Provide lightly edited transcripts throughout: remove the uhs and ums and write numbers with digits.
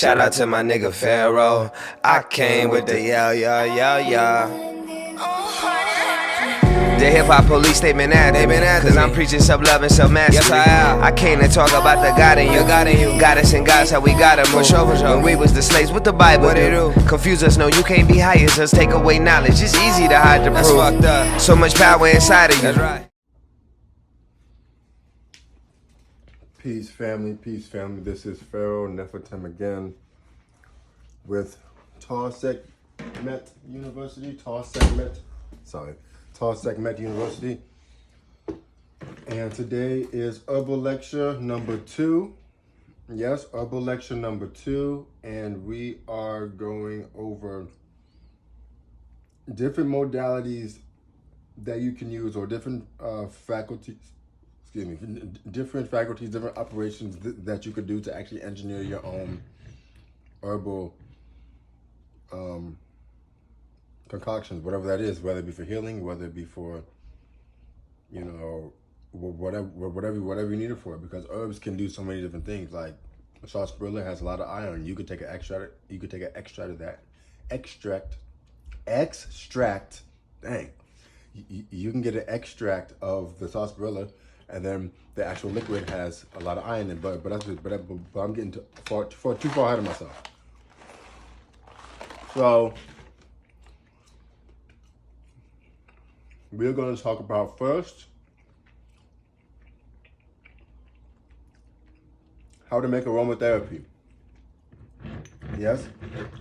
Shout out to my nigga Pharaoh. I came with the yeah. The hip-hop police, they been after me, cause I'm preaching self-love and self-mastery. Yes, I am. I came to talk about the God in you. God us and God's how we gotta move. For sure. When we was the slaves, what the Bible do? Confuse us, no, you can't be high as us. Take away knowledge, it's easy to hide the proof. Fucked up. So much power inside of you. That's right. Peace, family. This is Pharaoh, Nefertem again with SEKHMET University. SEKHMET University. And today is Herbal Lecture number 2. Yes, Herbal Lecture number 2. And we are going over different modalities that you can use, or different different operations that you could do to actually engineer your own herbal concoctions, whatever that is, whether it be for healing, whether it be for, whatever you need it for, because herbs can do so many different things. Like sarsaparilla has a lot of iron. You could take an extract. You could take an extract of that. Extract. Dang. You can get an extract of the sarsaparilla, and then the actual liquid has a lot of iron in it. But I'm getting too far ahead of myself. So we're going to talk about first how to make aromatherapy. Yes,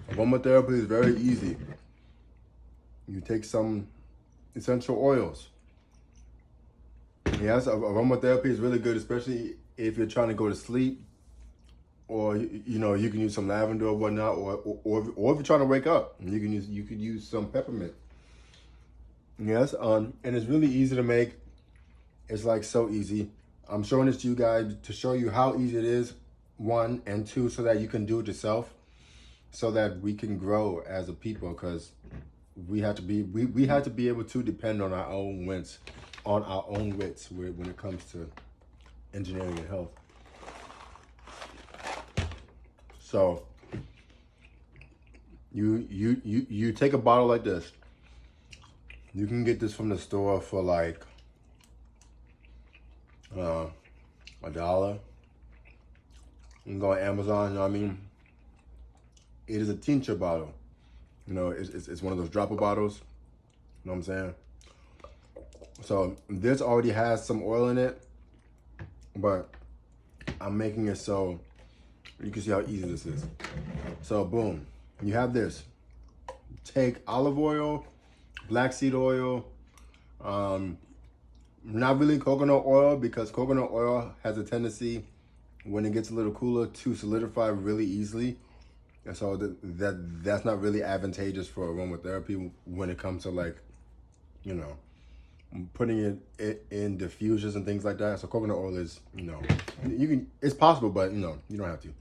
aromatherapy is very easy. You take some essential oils. Yes, aromatherapy is really good, especially if you're trying to go to sleep, or you can use some lavender or whatnot, or if you're trying to wake up, you could use some peppermint. Yes, and it's really easy to make. It's like so easy. I'm showing this to you guys to show you how easy it is, 1, and 2, so that you can do it yourself, so that we can grow as a people, because we have to be able to depend on our own wits, when it comes to engineering and health. So you take a bottle like this. You can get this from the store for like $1. You can go on Amazon. You know what I mean? It is a tincture bottle. It's one of those dropper bottles. You know what I'm saying? So this already has some oil in it, but I'm making it so you can see how easy this is. So boom, you have this. Take olive oil, black seed oil, not really coconut oil, because coconut oil has a tendency, when it gets a little cooler, to solidify really easily. And so that's not really advantageous for aromatherapy when it comes to, like, putting it in diffusers and things like that. So coconut oil is, it's possible, but you don't have to.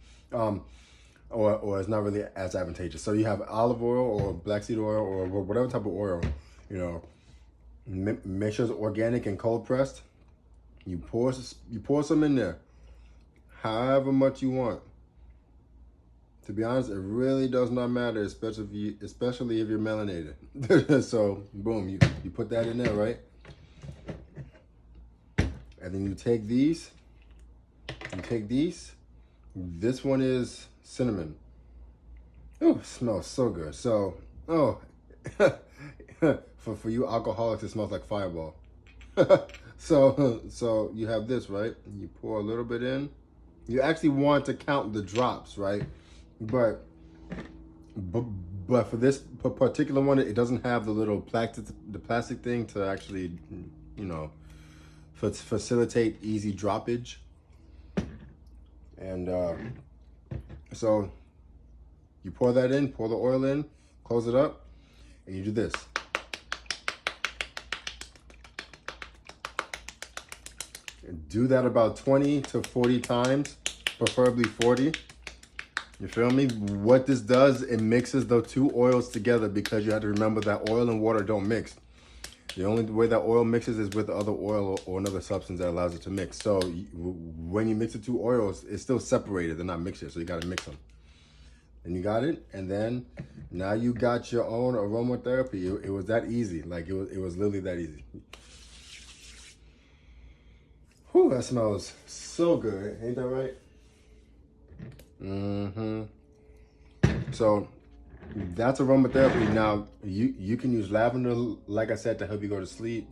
Or it's not really as advantageous. So you have olive oil or black seed oil or whatever type of oil, make sure it's organic and cold pressed. You pour some in there, however much you want. To be honest, it really does not matter, especially if you're melanated. So boom, you put that in there, right? And then you take these. This one is cinnamon. Oh, it smells so good. So, for you alcoholics, it smells like Fireball. So you have this, right? You pour a little bit in. You actually want to count the drops, right? But for this particular one, it doesn't have the little plastic thing to actually, facilitate easy droppage. And so you pour that in, pour the oil in, close it up, and you do this. And do that about 20 to 40 times, preferably 40. You feel me? What this does, it mixes the two oils together, because you have to remember that oil and water don't mix. The only way that oil mixes is with other oil or another substance that allows it to mix. So when you mix the two oils, it's still separated. They're not mixed yet, so you got to mix them. and you got it, and then now you got your own aromatherapy. It was that easy. Like it was literally that easy. Whew, that smells so good. Ain't that right? Mm-hmm. So that's aromatherapy. Now you can use lavender, like I said, to help you go to sleep.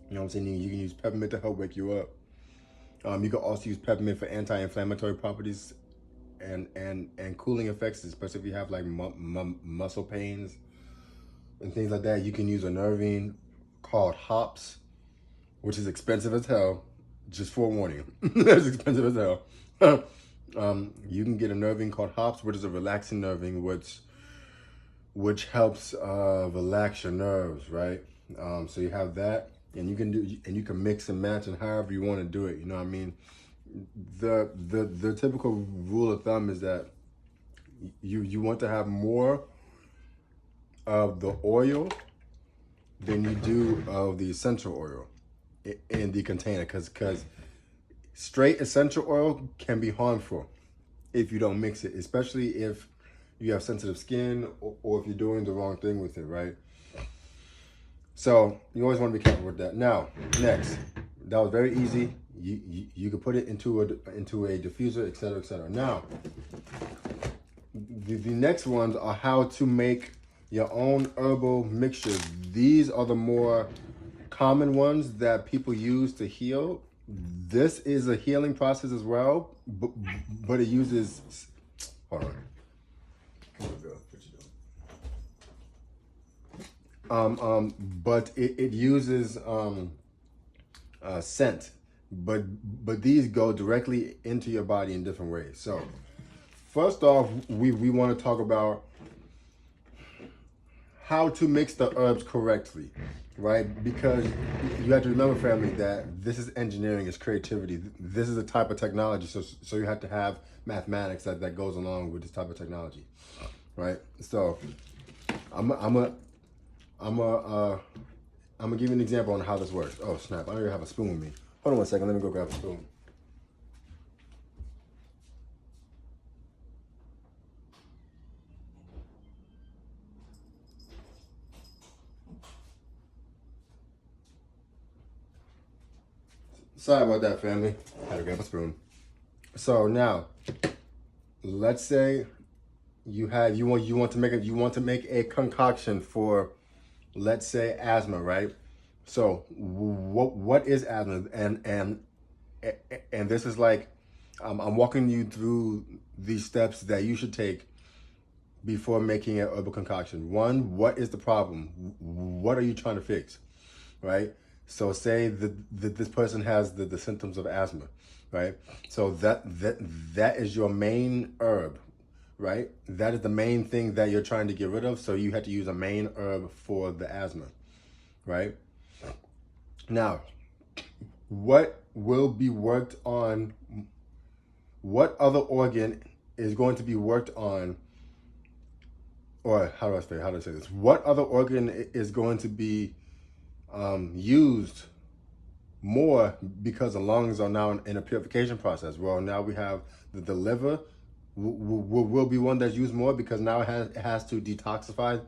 You know what I'm saying? You can use peppermint to help wake you up. You can also use peppermint for anti-inflammatory properties and cooling effects, especially if you have like muscle pains and things like that. You can use a nervine called hops, which is expensive as hell. Just forewarning, it's expensive as hell. You can get a nervine called hops, which is a relaxing nervine, which helps relax your nerves, right? So you have that, and you can mix and match and however you want to do it. You know what I mean? The typical rule of thumb is that you want to have more of the oil than you do of the essential oil in the container, because straight essential oil can be harmful if you don't mix it, especially if you have sensitive skin or if you're doing the wrong thing with it, right? So you always want to be careful with that. Now, next, that was very easy. You could put it into a diffuser, etc., etc. Now, the next ones are how to make your own herbal mixtures. These are the more common ones that people use to heal. This is a healing process as well, but it uses, hold on. But it uses scent, but these go directly into your body in different ways. So first off, we want to talk about how to mix the herbs correctly, right? Because you have to remember, family, that this is engineering, it's creativity. This is a type of technology, so you have to have mathematics that goes along with this type of technology, right? So I'm gonna give you an example on how this works. Oh snap! I don't even have a spoon with me. Hold on one second. Let me go grab a spoon. Sorry about that, family. I had to grab a spoon. So now, let's say you want to make a concoction for, let's say, asthma, right? So what is asthma? And this is like, I'm walking you through these steps that you should take before making an herbal concoction. One, what is the problem? What are you trying to fix, right? So say that this person has the symptoms of asthma, right? So that is your main herb, right? That is the main thing that you're trying to get rid of. So you have to use a main herb for the asthma, right? Now, what will be worked on? What other organ is going to be worked on? Or how do I say this? What other organ is going to be used more because the lungs are now in a purification process? Well, now we have the liver will be one that's used more because now it has to detoxify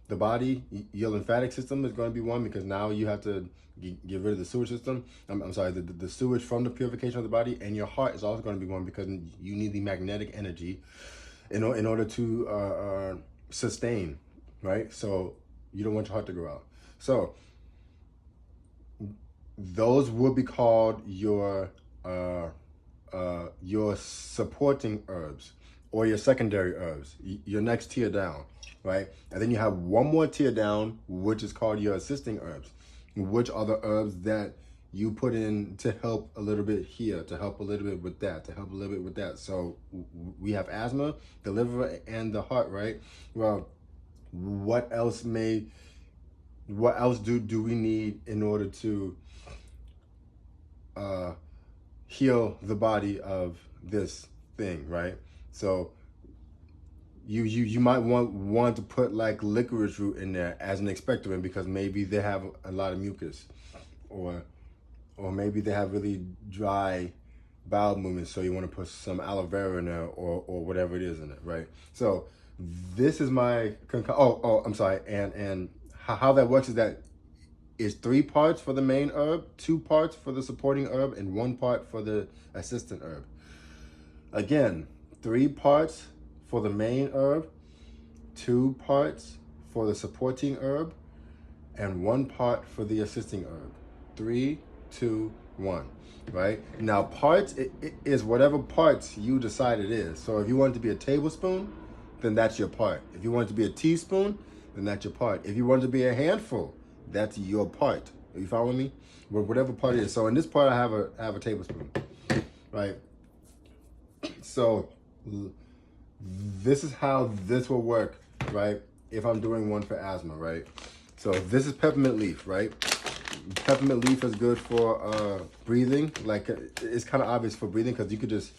the body. Your lymphatic system is going to be one because now you have to get rid of the sewage system. I'm sorry, the sewage from the purification of the body. And your heart is also going to be one because you need the magnetic energy in order to sustain, right? So you don't want your heart to go out. So those will be called your supporting herbs or your secondary herbs, your next tier down, right? And then you have one more tier down, which is called your assisting herbs, which are the herbs that you put in to help a little bit here, to help a little bit with that, to help a little bit with that. So we have asthma, the liver, and the heart, right? Well, what else do we need in order to heal the body of this thing, right? So you might want to put like licorice root in there as an expectorant because maybe they have a lot of mucus, or maybe they have really dry bowel movements, so you want to put some aloe vera in there or whatever it is in it, right? So This is my I'm sorry. And how that works is that is 3 parts for the main herb, 2 parts for the supporting herb, and 1 part for the assistant herb. Again, 3 parts for the main herb, 2 parts for the supporting herb, and 1 part for the assisting herb. 3, 2, 1. Right? Now, parts it is whatever parts you decide it is. So if you want it to be a tablespoon, then that's your part. If you want it to be a teaspoon, then that's your part. If you want it to be a handful, that's your part. Are you following me? Whatever part it is. So in this part, I have a tablespoon, right? So this is how this will work, right? If I'm doing one for asthma, right? So this is peppermint leaf, right? Peppermint leaf is good for breathing. Like it's kind of obvious for breathing because you could just,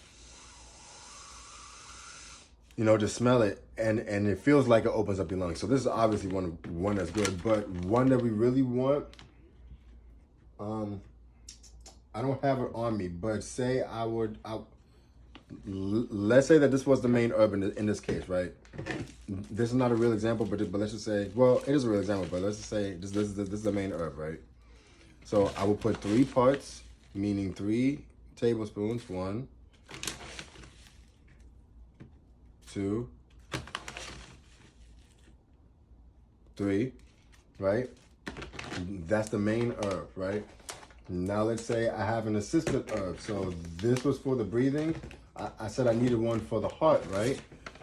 just smell it and it feels like it opens up your lungs. So this is obviously one that's good, but one that we really want. I don't have it on me, but say let's say that this was the main herb in this case, right? This is not a real example, but let's just say, well, it is a real example, but let's just say this is the main herb, right? So I will put 3 parts, meaning 3 tablespoons. 1, 2, 3, right? That's the main herb, right? Now let's say I have an assistant herb. So this was for the breathing. I said I needed one for the heart, right?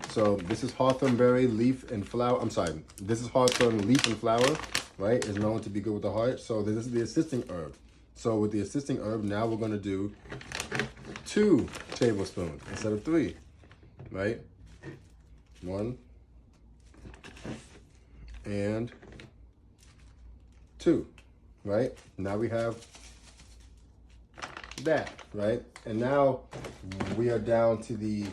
So this is hawthorn berry, leaf, and flower. I'm sorry. This is hawthorn leaf and flower, right? Is known to be good with the heart. So this is the assisting herb. So with the assisting herb, now we're going to do 2 tablespoons instead of 3, right? 1 and 2, right? Now we have that, right? And now we are down to the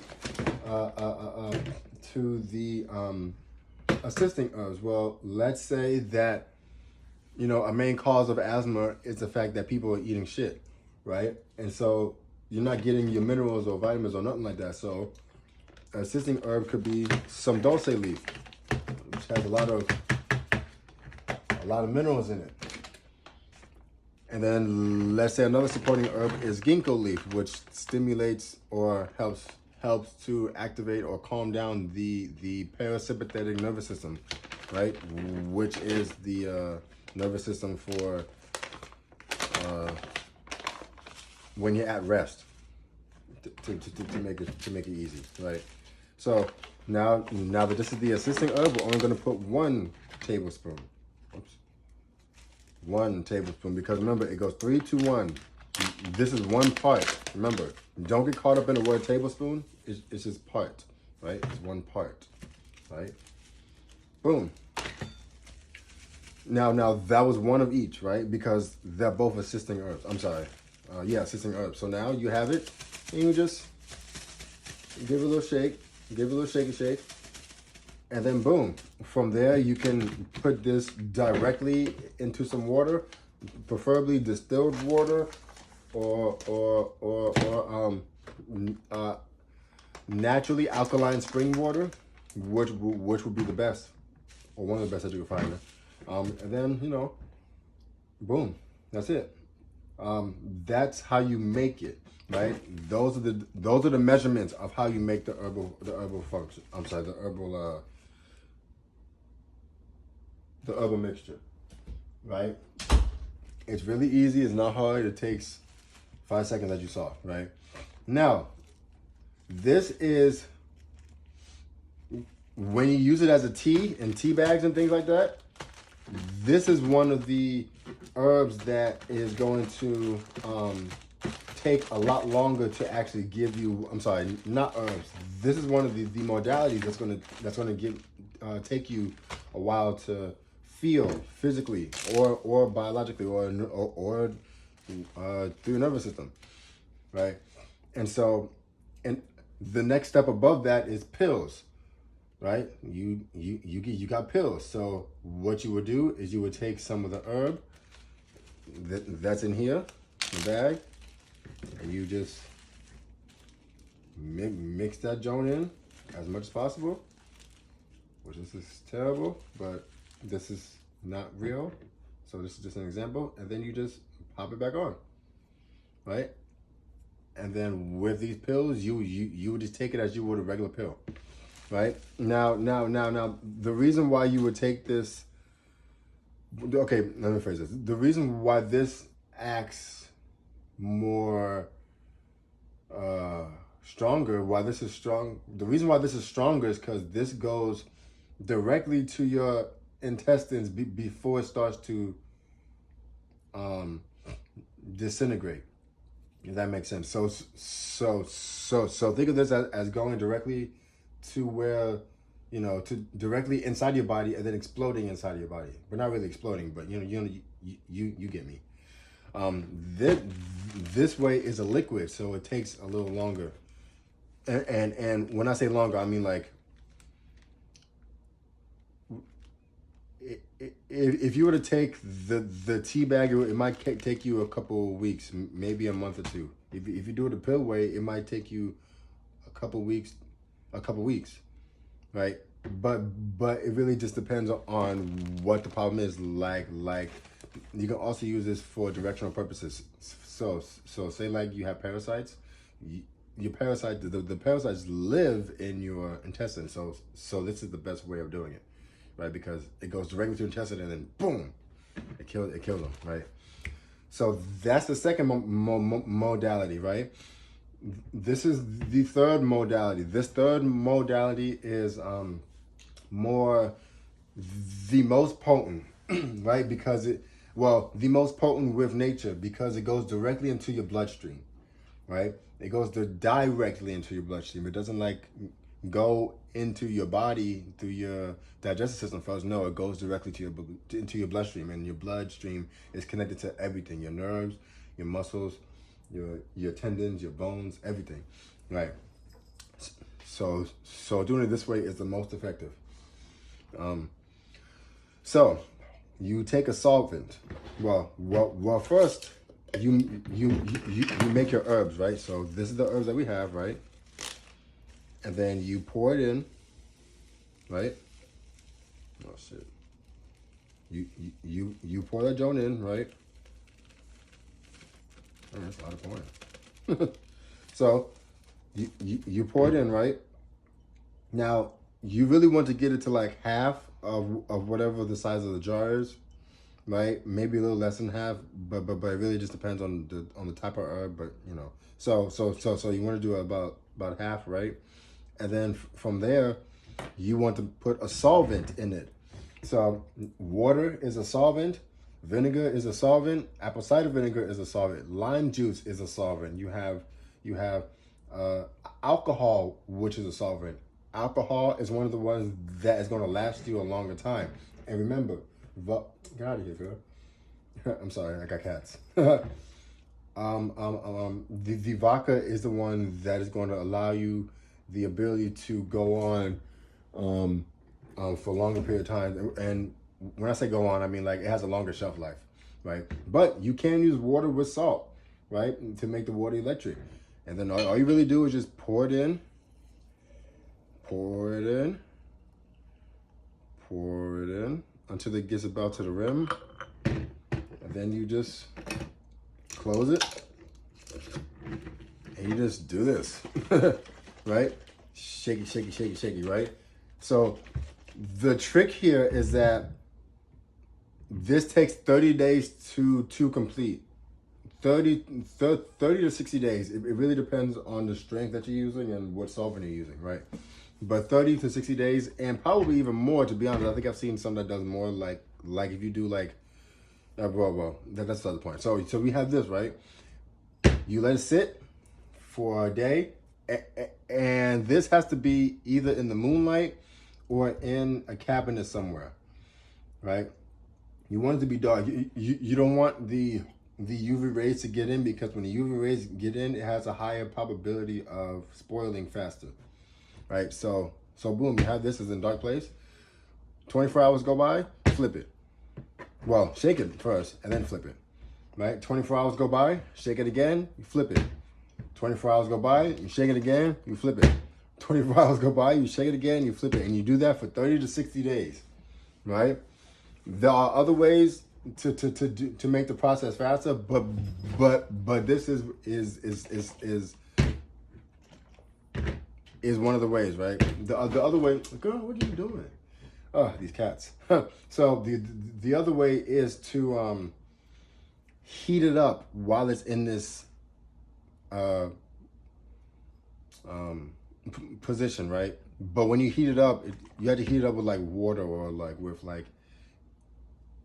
assisting herbs. Well, let's say that a main cause of asthma is the fact that people are eating shit, right? And so you're not getting your minerals or vitamins or nothing like that. So assisting herb could be some dulce leaf, which has a lot of minerals in it. And then let's say another supporting herb is ginkgo leaf, which stimulates or helps to activate or calm down the parasympathetic nervous system, right? Which is the nervous system for when you're at rest, to make it easy, right? So now that this is the assisting herb, we're only going to put 1 tablespoon. Oops. 1 tablespoon, because remember, it goes 3, 2, 1. This is 1 part. Remember, don't get caught up in the word tablespoon. It's just part, right? It's 1 part, right? Boom. Now that was 1 of each, right? Because they're both assisting herbs. I'm sorry. Assisting herbs. So now you have it, and you just give it a little shake, shake. And then boom, from there you can put this directly into some water, preferably distilled water or naturally alkaline spring water, which would be the best, or one of the best that you can find. And then boom, that's it. That's how you make it, right? Those are the measurements of how you make the herbal function. I'm sorry, the herbal mixture, right? It's really easy. It's not hard. It takes 5 seconds, as you saw, right? Now, this is when you use it as a tea in tea bags and things like that. This is one of the herbs that is going to take a lot longer to actually give you. I'm sorry, not herbs. This is one of the modalities that's gonna take you a while to feel physically or biologically or through your nervous system, right? And so, and the next step above that is pills, right? You got pills. So what you would do is you would take some of the herb that's in here, the bag, and you just mix that joint in as much as possible. which this is terrible, but this is not real. So this is just an example. And then you just pop it back on, right? And then with these pills, you would just take it as you would a regular pill, right? Now, the reason why you would take this, okay, let me phrase this. The reason why this acts more stronger, why this is strong, the reason why this is stronger is because this goes directly to your intestines before it starts to disintegrate. If that makes sense. So think of this as going directly to where, you know, to directly inside your body and then exploding inside of your body, but not really exploding. But you get me. This way is a liquid, so it takes a little longer. And when I say longer, I mean like, if you were to take the tea bag, it might take you a couple of weeks, maybe a month or two. If you do it the pill way, it might take you a couple weeks, right? But it really just depends on what the problem is. Like you can also use this for directional purposes. So say like you have parasites, your parasite, the parasites live in your intestines. So this is the best way of doing it, right? Because it goes directly to your intestine and then boom, it kills them, right? So that's the second modality, right? This is the third modality. This third modality is more the most potent, right? Because the most potent with nature, because it goes directly into your bloodstream, right? It goes directly into your bloodstream. It doesn't like go into your body through your digestive system first. No, it goes directly to into your bloodstream, and your bloodstream is connected to everything: your nerves, your muscles, your tendons, your bones, everything, right? So doing it this way is the most effective. So you take a solvent. Well, first you make your herbs, right? So this is the herbs that we have, right? And then you pour it in, right? Oh shit. You pour that joint in, right? Oh, that's a lot of pouring. So you pour it in, right? Now you really want to get it to like half of whatever the size of the jar is, right? Maybe a little less than half, but it really just depends on the type of herb. But you know, so you want to do about half, right? And then from there, you want to put a solvent in it. So water is a solvent, vinegar is a solvent, apple cider vinegar is a solvent, lime juice is a solvent. You have alcohol, which is a solvent. Alcohol is one of the ones that is going to last you a longer time. And remember, get out of here, girl. I'm sorry, I got cats. The vodka is the one that is going to allow you the ability to go on for a longer period of time. And when I say go on, I mean like it has a longer shelf life, right? But you can use water with salt, right, to make the water electric. And then all you really do is just pour it in, until it gets about to the rim. And then you just close it and you just do this. Right? Shaky, right? So the trick here is that this takes 30 days to complete. 30 to 60 days. It really depends on the strength that you're using and what solvent you're using, right? But 30 to 60 days, and probably even more, to be honest. I think I've seen some that does more, like if you do like, that's the other point. So we have this, right? You let it sit for a day, and this has to be either in the moonlight or in a cabinet somewhere, right? You want it to be dark. You don't want the UV rays to get in, because when the UV rays get in, it has a higher probability of spoiling faster, right? So boom, you have this as in a dark place. 24 hours go by, flip it. Well, shake it first and then flip it, right? 24 hours go by, shake it again, you flip it. 24 hours go by, you shake it again, you flip it. 24 hours go by, you shake it again, you flip it, and you do that for 30 to 60 days, right? There are other ways to make the process faster, but this is one of the ways, right? The other way, girl, what are you doing? Oh, these cats. So the other way is to heat it up while it's in this position, right? But when you heat it up, you have to heat it up with like water or like with like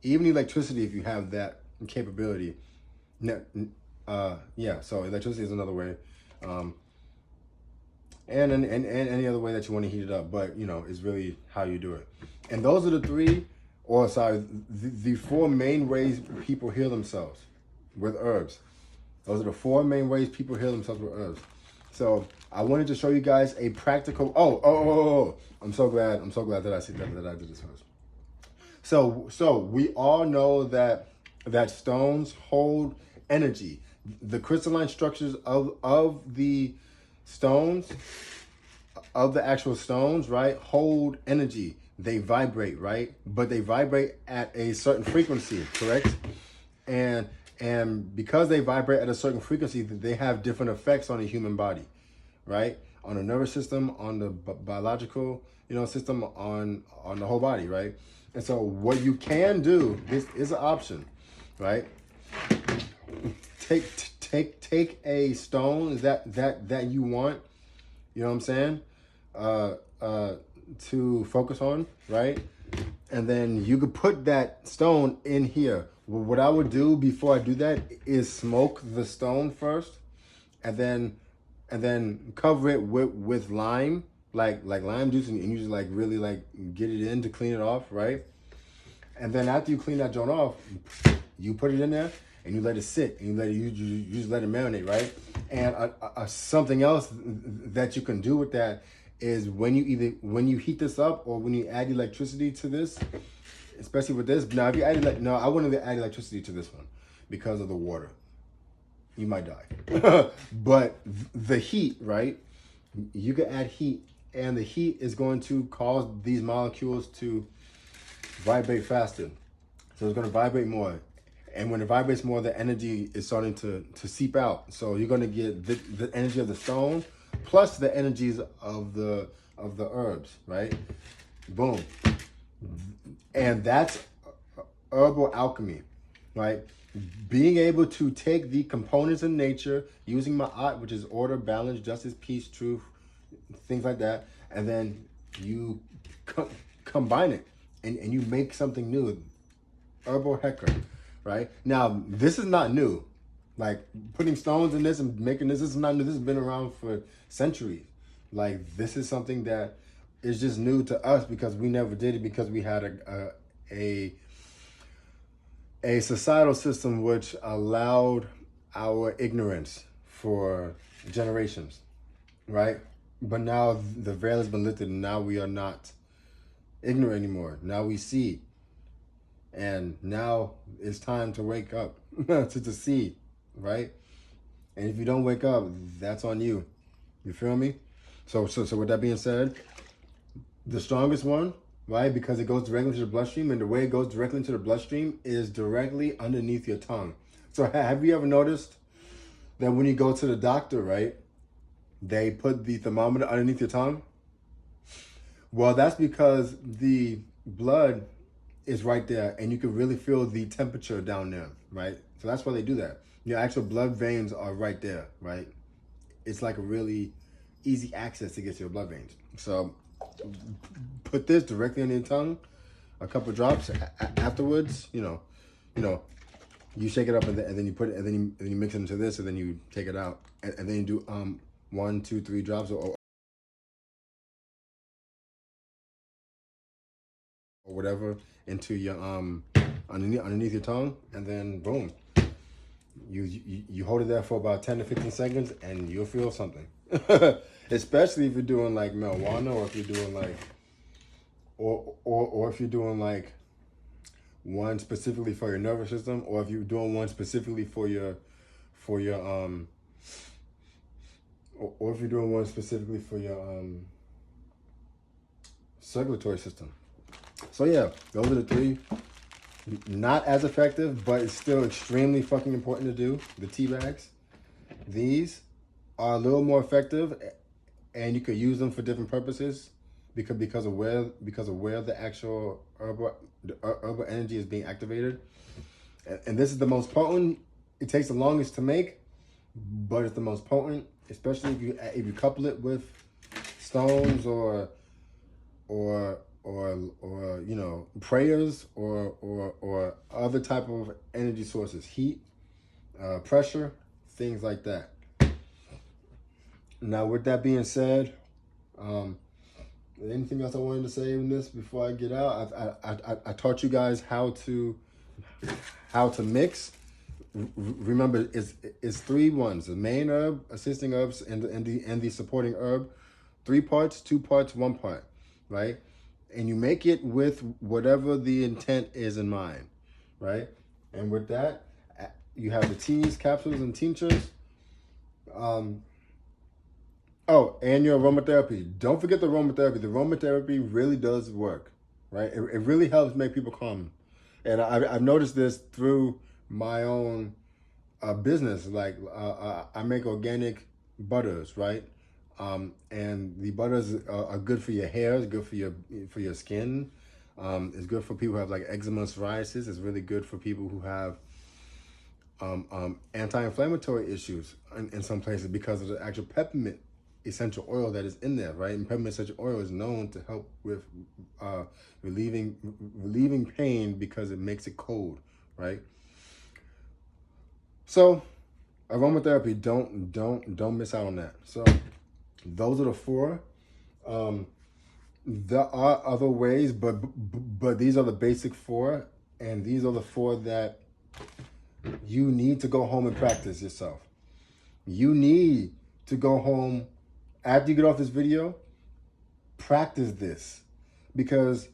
even electricity if you have that capability. Yeah, so electricity is another way. And any other way that you want to heat it up, but you know, it's really how you do it. And those are the the 4 main ways people heal themselves with herbs. Those are the 4 main ways people heal themselves with herbs. So I wanted to show you guys a practical. Oh! I'm so glad that I did this first. So we all know that stones hold energy. The crystalline structures of the stones, of the actual stones, right, hold energy. They vibrate, right? But they vibrate at a certain frequency, correct? And because they vibrate at a certain frequency, they have different effects on the human body, right? On the nervous system, on the biological, system, on the whole body, right? And so what you can do, this is an option, right? Take a stone that you want, you know what I'm saying, to focus on, right? And then you could put that stone in here. What I would do before I do that is smoke the stone first, and then cover it with lime, like lime juice, and you just like really like get it in to clean it off, right? And then after you clean that joint off, you put it in there and you let it sit, and you just let it marinate, right? And something else that you can do with that is when you heat this up or when you add electricity to this, especially with this. Now, if you add I wouldn't add electricity to this one because of the water. You might die. But the heat, right? You can add heat, and the heat is going to cause these molecules to vibrate faster. So it's going to vibrate more. And when it vibrates more, the energy is starting to seep out. So you're going to get the energy of the stone plus the energies of the herbs, right? Boom. And that's herbal alchemy, right? Being able to take the components in nature, using ma'at, which is order, balance, justice, peace, truth, things like that, and then you combine it and you make something new. Herbal Heka, right? Now, this is not new. Like putting stones in this and making this is not new. This has been around for centuries. Like this is something that is just new to us because we never did it, because we had a societal system which allowed our ignorance for generations, right? But now the veil has been lifted, and now we are not ignorant anymore. Now we see, and now it's time to wake up to see, right? And if you don't wake up, that's on you. You feel me? So with that being said, the strongest one, right? Because it goes directly to the bloodstream, and the way it goes directly into the bloodstream is directly underneath your tongue. So have you ever noticed that when you go to the doctor, right, they put the thermometer underneath your tongue? Well, that's because the blood is right there, and you can really feel the temperature down there, right? So that's why they do that. Your actual blood veins are right there, right? It's like a really easy access to get to your blood veins. So put this directly on your tongue, a couple drops. Afterwards, you shake it up, and then you put it, and then you mix it into this, and then you take it out, and then you do 1, 2, 3 drops or whatever into your underneath your tongue, and then boom, you hold it there for about 10 to 15 seconds, and you'll feel something. Especially if you're doing like marijuana, or if you're doing like or if you're doing like one specifically for your nervous system, or if you're doing one specifically for your or if you're doing one specifically for your circulatory system. So yeah, those are the three. Not as effective, but it's still extremely fucking important to do. The tea bags. These are a little more effective, and you could use them for different purposes because of where the actual herbal energy is being activated. And this is the most potent. It takes the longest to make, but it's the most potent, especially if you couple it with stones or you know, prayers or other type of energy sources, heat, pressure, things like that. Now, with that being said, anything else I wanted to say in this before I get out? I taught you guys how to mix. Remember, it's 3 ones: the main herb, assisting herbs, and the supporting herb. 3 parts, 2 parts, 1 part, right? And you make it with whatever the intent is in mind, right? And with that, you have the teas, capsules, and tinctures. Oh, and your aromatherapy. Don't forget the aromatherapy. The aromatherapy really does work, right? It really helps make people calm. And I've noticed this through my own business. Like I make organic butters, right? And the butters are good for your hair. It's good for your skin. It's good for people who have like eczema, psoriasis. It's really good for people who have anti-inflammatory issues in some places because of the actual peppermint essential oil that is in there, right? And peppermint essential oil is known to help with relieving pain because it makes it cold, right? So aromatherapy, don't miss out on that. So those are the 4. There are other ways, but these are the basic 4, and these are the 4 that you need to go home and practice yourself. You need to go home after you get off this video, practice this, because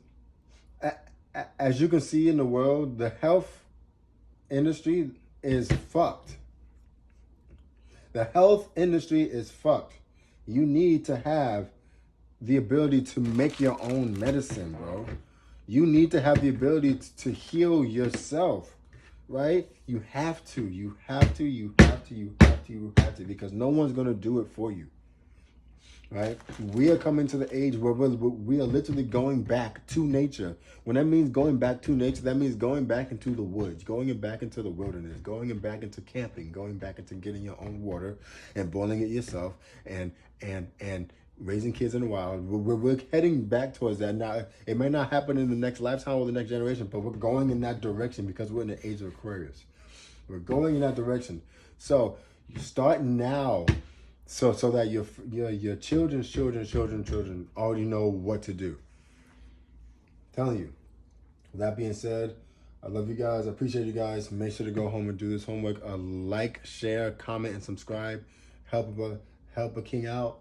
as you can see in the world, the health industry is fucked. The health industry is fucked. You need to have the ability to make your own medicine, bro. You need to have the ability to heal yourself, right? You have to, because no one's going to do it for you, right? We are coming to the age where we are literally going back to nature. When that means going back to nature, that means going back into the woods, going back into the wilderness, going back into camping, going back into getting your own water and boiling it yourself and raising kids in the wild. We're heading back towards that. Now, it may not happen in the next lifetime or the next generation, but we're going in that direction because we're in the age of Aquarius. We're going in that direction. So you start now, so that your children's children already know what to do. I'm telling you. With that being said, I love you guys. I appreciate you guys. Make sure to go home and do this homework. Like, share, comment, and subscribe. Help a king out.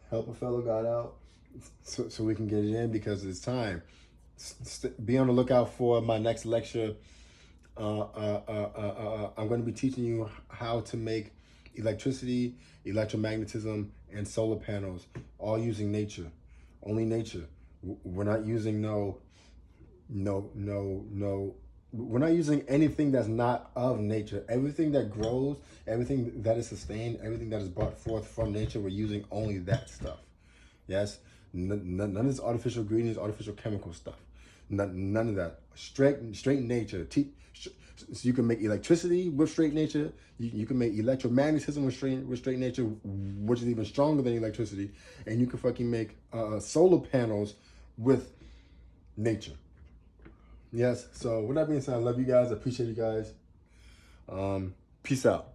Help a fellow God out, so we can get it in, because it's time. Be on the lookout for my next lecture. I'm going to be teaching you how to make electricity, electromagnetism, and solar panels, all using nature. Only nature. We're not using we're not using anything that's not of nature. Everything that grows, everything that is sustained, everything that is brought forth from nature, we're using only that stuff. Yes? None of this artificial ingredients, artificial chemical stuff. None of that. Straight nature. So you can make electricity with straight nature. You can make electromagnetism with straight nature, which is even stronger than electricity. And you can fucking make solar panels with nature. Yes, so with that being said, I love you guys. I appreciate you guys. Peace out.